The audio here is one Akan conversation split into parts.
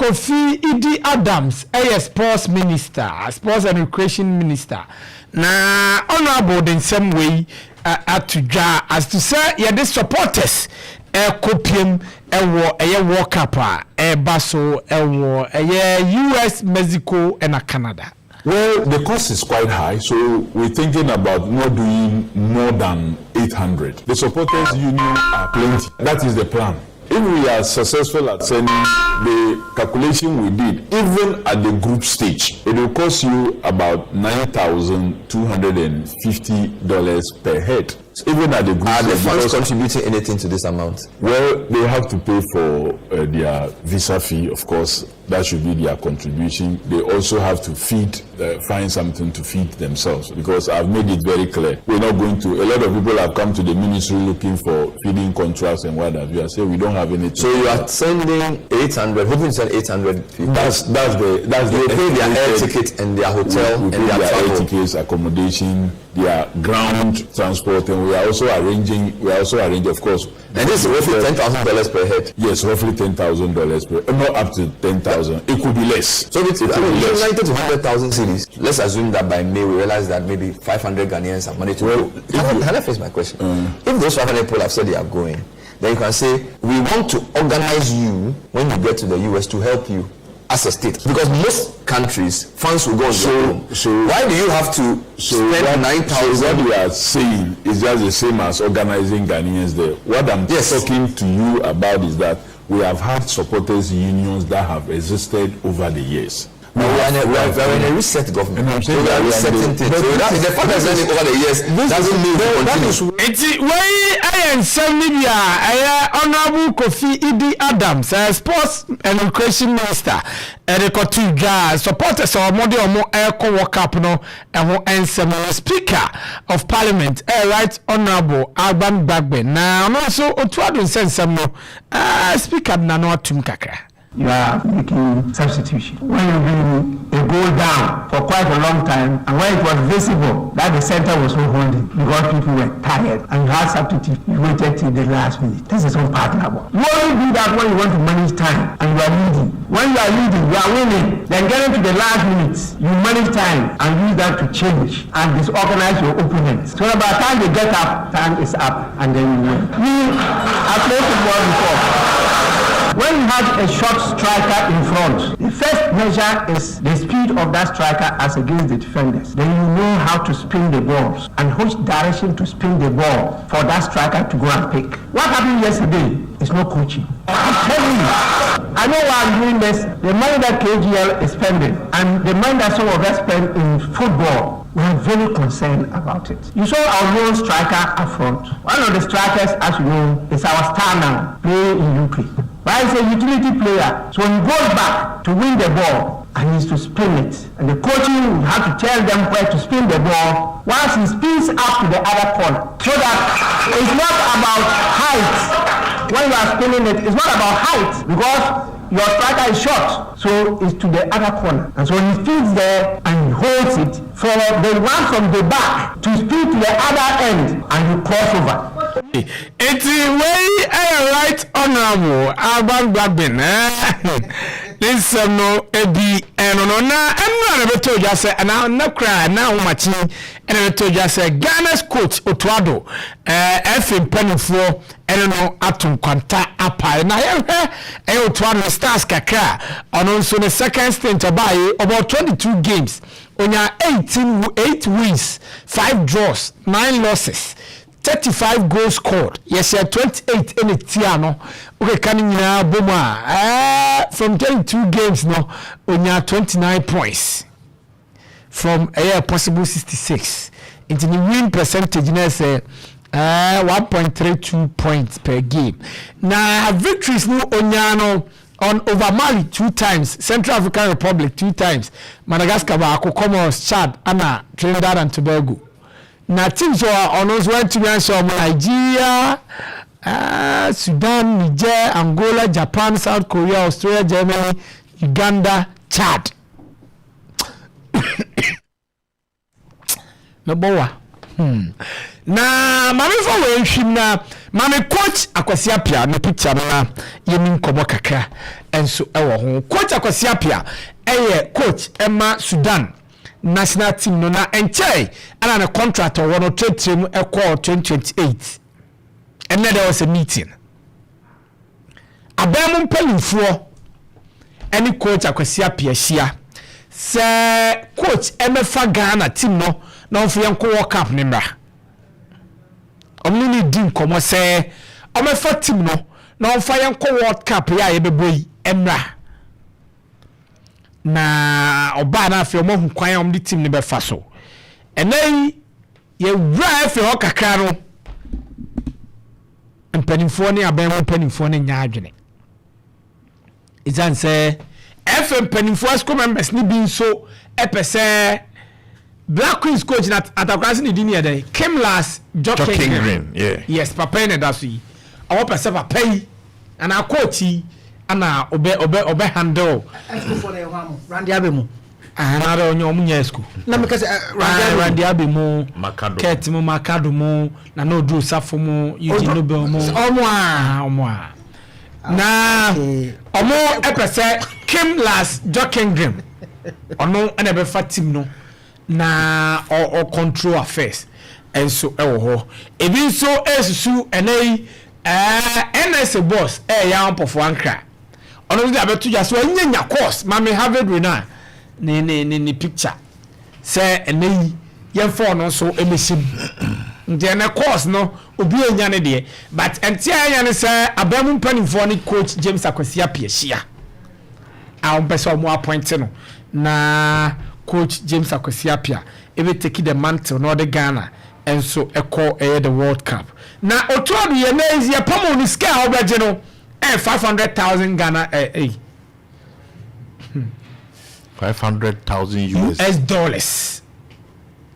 Kofi Adams, sports minister, sports and recreation minister. Na honorable in some way at to draw as to say, yeah, the supporters, copium, war kappa, basso, war, US, Mexico, and Canada. Well, the cost is quite high, so we're thinking about not doing more than 800. The supporters union are plenty. That is the plan. If we are successful at sending the calculation we did, even at the group stage, it will cost you about $9,250 per head. Even at the group stage. Are the funds because contributing anything to this amount? Well, they have to pay for their visa fee, of course. That should be their contribution. They also have to find something to feed themselves, because I've made it very clear. We're not going to, a lot of people have come to the ministry looking for feeding contracts and what have you. I say we don't have anything. So you are sending 800, hoping to send 800 people. That's they pay their air ticket and their hotel and their air tickets, accommodation, their ground transport, and we are also arranging, of course. And this is roughly $10,000 per head. Yes, roughly $10,000 per, not up to 10,000. It could be less. So it's 90 to 100,000 cities. Let's assume that by May we realize that maybe 500 Ghanaians have money to go. Can I face my question? If those 500 people have said they are going, then you can say, we want to organize you when you get to the US to help you as a state, because most countries funds will go on their own. So why do you have to spend 9,000? So what we are saying is just the same as organizing Ghanaians there. What I'm talking to you about is that we have had supporters unions that have existed over the years. We are in a reset government. So we are resetting things. So that is the fact that over the years doesn't mean continue. It's why I am Media, Honorable Kofi Adams, Sports and Recreation Minister, Erikotuja, supporters of Modi Omo Eko Workup no, and Speaker of Parliament, Right Honorable Alban Bagbe. Now, also Otto Addo send some Speaker Nano Tumkaka. You are making substitution. When you bring a goal down for quite a long time, and when it was visible that the center was so holding because people were tired and you had substitute, you waited till the last minute. This is unpardonable. You only do that when you want to manage time and you are leading. When you are leading, you are winning. Then getting to the last minute, you manage time and use that to change and disorganize your opponents. So by the time they get up, time is up and then you win. I played football before. When you have a short striker in front, the first measure is the speed of that striker as against the defenders. Then you know how to spin the balls and which direction to spin the ball for that striker to go and pick. What happened yesterday is no coaching. I'm telling you, I know why I'm doing this. The money that KGL is spending and the money that some of us spend in football, we are very concerned about it. You saw our lone striker up front. One of the strikers, as you know, is our star now, playing in UK. But he's a utility player, so he goes back to win the ball and needs to spin it. And the coaching will have to tell them where to spin the ball once he spins up to the other corner. So that it's not about height. When you are spinning it, it's not about height because your striker is short, so it's to the other corner. And so he spins there and he holds it for the one from the back to spin to the other end and you cross over. It's way Right Honorable Alban Bagbe. This no ebi no na emra be to just say na cry na umachi and to just say Ghana's coach Otto Addo FM penifo no atom kwanta apa na Otto Addo stars kakra ono so the second stint by about 22 games onya 8 wins 5 draws 9 losses 35 goals scored. Yes, 28 in the Tiano. Okay, coming now, Boma. From 32 games now, we have 29 points. From a possible 66. Into the win percentage, 1.32 points per game. Now, victories no Onyano on over Mali 2 times, Central African Republic 2 times, Madagascar, Comoros, Chad, Anna, Trinidad and Tobago. Na teams on those went to answer Nigeria, Sudan, Niger, Angola, Japan, South Korea, Australia, Germany, Uganda, Chad. No boa. Na mami for we him na Mame coach Kwesi Appiah no picture na yemi nkomo kakra enso ewo ho. Coach Kwesi Appiah coach Emma Sudan national team no na enche ana na contract wono trade mu ekọ 2028. And then there was a meeting. Abemu mpanyimfo any coach Kwesi Appiah hia. Se coach emefa Ghana team no na onfo yenko World Cup ni mra. Omni di nkomo se omefa team no na onfo yenko World Cup ya yebeboyi emra. Na oba na afi omo hu kwan omdi team ni befa so. Enei ye wra afi ho kakra no mpanimfo ne abemu mpanimfo ne nya adwene. Izan say FM mpanimfo asko members ni bi nso epese Black Queens coach na atakwase ni dini ede Kimlas Joking Green. Yeah. Yes, papa ne daso yi. Awo pese papa yi ana coach yi ana obe handle Esco for the hwamo Randy Abemu. Ana ro nyo munya esco. Na me kase Randy Abemu Makado. Ket mu Makado mu na no do safo mu Eugene Nobel mu. Omo a. Na omo epese Kimlas Joking Green. Ono ena be fa team no na or control affairs enso ewo ho ebi nso esusu enei NSA boss ya mpofo ankra ono di abetu ja so anya course mame Harvard na ni picture say enei yemfo no so emesim nde na course no obi anya ne de but entia anya ne say abamu mpanimfo ni coach James Kwesi Appiah hia a ompese mo appoint no na coach James Kwesi Appiah ebe take the mantle no the Ghana and so echo the World Cup na Otto Addo ye na ezie pamo ni scale obeje no 500,000 Ghana 500,000 US dollars.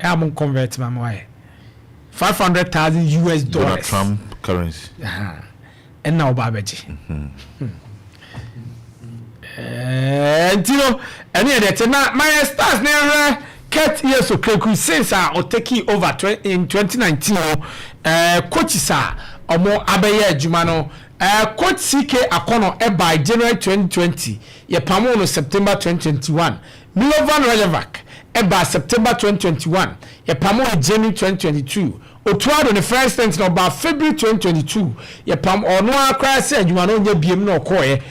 I'm convert my way. 500,000 US dollars. Donald Trump currency. And now babeji. Ntino any that na my stars never cat years so Kreku since or take over in 2019 coach sa omo abeye adwuma no coach CK Akono by January 2020 ye pamo no September 2021 Milovan Rajevac by September 2021 ye pamo January 2022 Otto Addo the first instance no by February 2022 ye pam ono akra se adwuma no nya biem no koye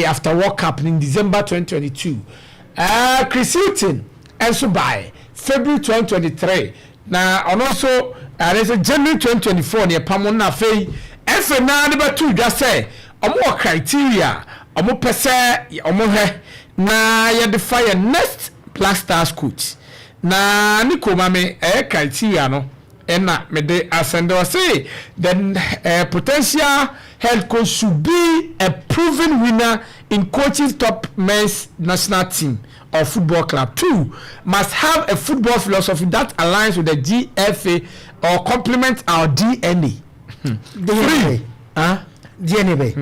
after World Cup in December 2022 Chris Hilton also by February 2023 na also there's a January 2024 ne pam na fei efe na de batu dwa say omo criteria omo pese omo he na ye defy next Black Stars coach na niko mame criteria no na me de ascend or say then potential head coach should be a proven winner in coaching top men's national team or football club. 2, must have a football philosophy that aligns with the GFA or complement our DNA. DNA. DNA.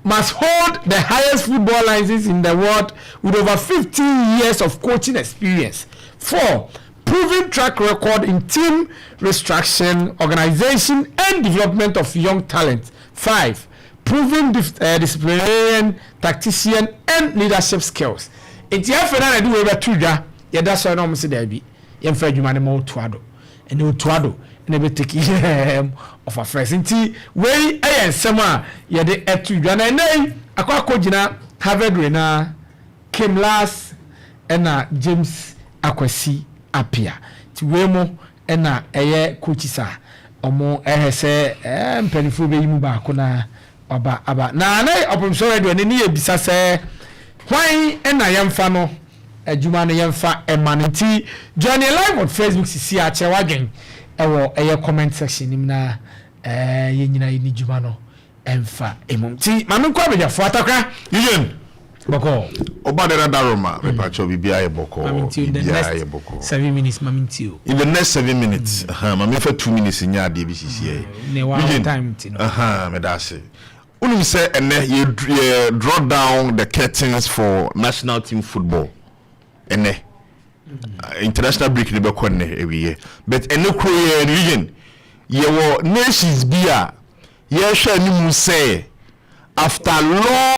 Must hold the highest football license in the world with over 15 years of coaching experience. 4, proven track record in team restructuring, organization and development of young talent. 5, proven disciplinarian, tactician and leadership skills. It's here for that do over tuja. Yeah, that's why I'm saying there be. You find you man more Otto Addo, and Otto Addo, and they take of a first. Inti way and summer. Yeah, the tuja and then akwa jina Harvard na Kimlas and James Kwesi Appiah. Ti wemo na coachisa omo se mpanifo be yimu ba ko na aba na opum so radio ne ne ebisa se hwan na yemfa no adwuma no yemfa emanenti join live on Facebook sisi a che wadwen ewo comment section nim na ye nyina ni dwuma no emfa emumti mame kwa beja fo atakra Eugene boko Obadera Daroma repacho bibia e boko bibia e boko 7 minutes mamintio in the next 7 minutes mame for 2 minutes nya de BCC ne one time tino me da say unum say ene you draw down the curtains for national team football ene international break ne be konne every year but ene kro ye region yewo nations bi a ye hwe ni mu say after long